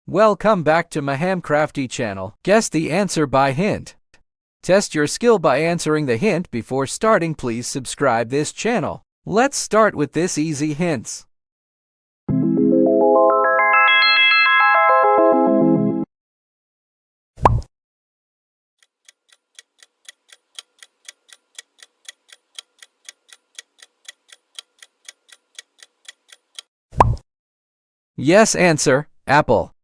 Welcome back to Mahamcrafty channel. Guess the answer by hint. Test your skill by answering the hint before starting. Please subscribe this channel. Let's start with this easy hints. Yes answer, apple.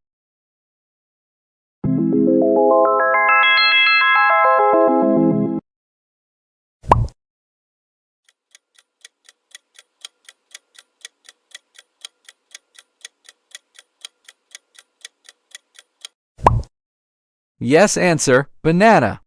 Yes answer, banana.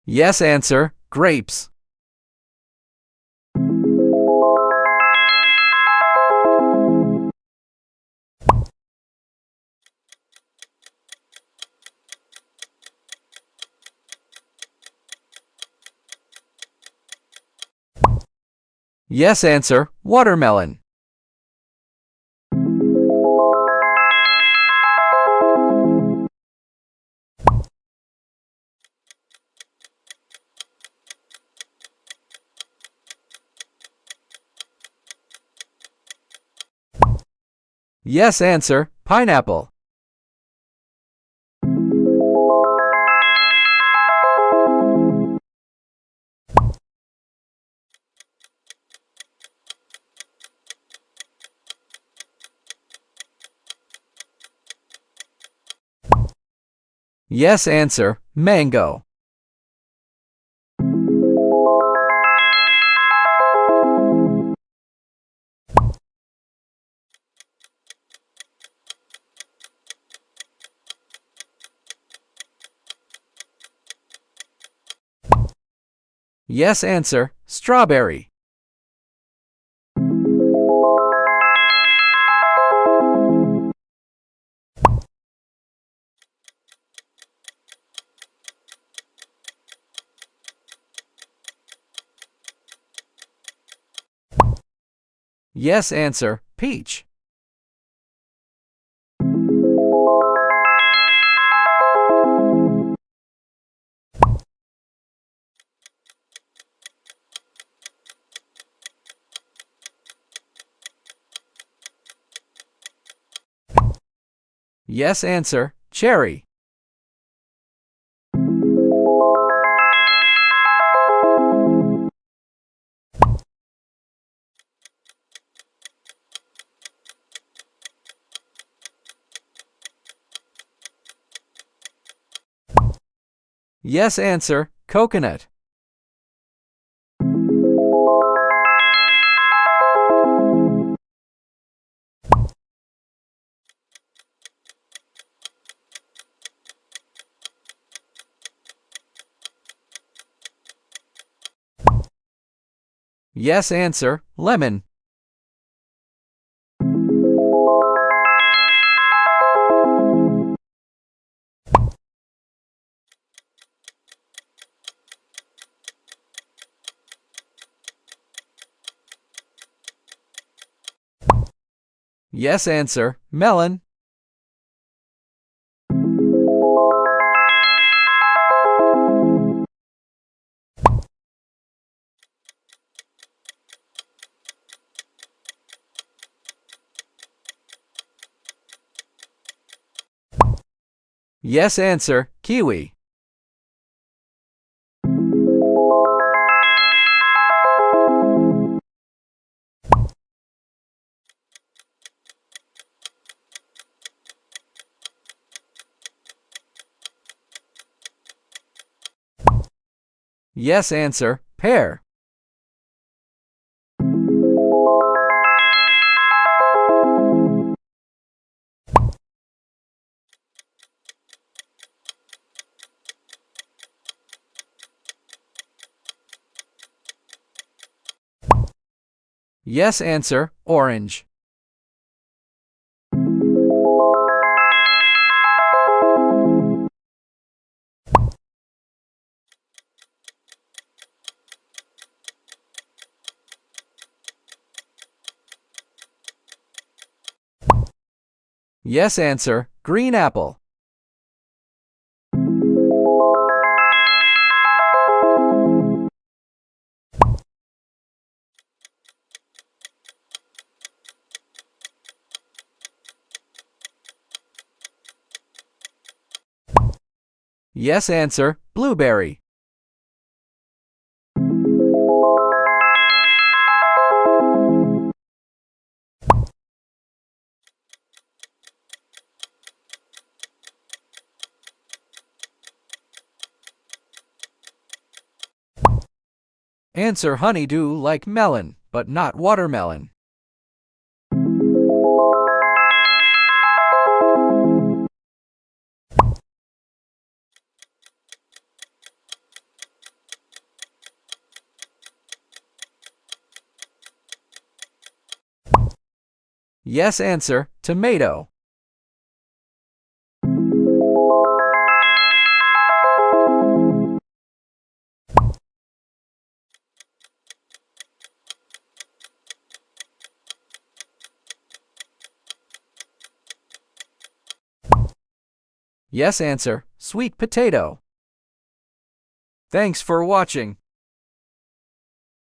Yes answer, grapes. Yes answer, watermelon. Yes answer, pineapple. Yes answer, mango. Yes answer, strawberry. Yes answer, peach. Yes answer, cherry. Yes answer, coconut. Yes answer, lemon. Yes answer, melon. Yes answer, kiwi. Yes answer, pear. Yes answer, orange. Yes answer, green apple. Yes answer, blueberry. Answer honeydew like melon, but not watermelon. Yes answer, tomato. Yes answer, sweet potato. Thanks for watching.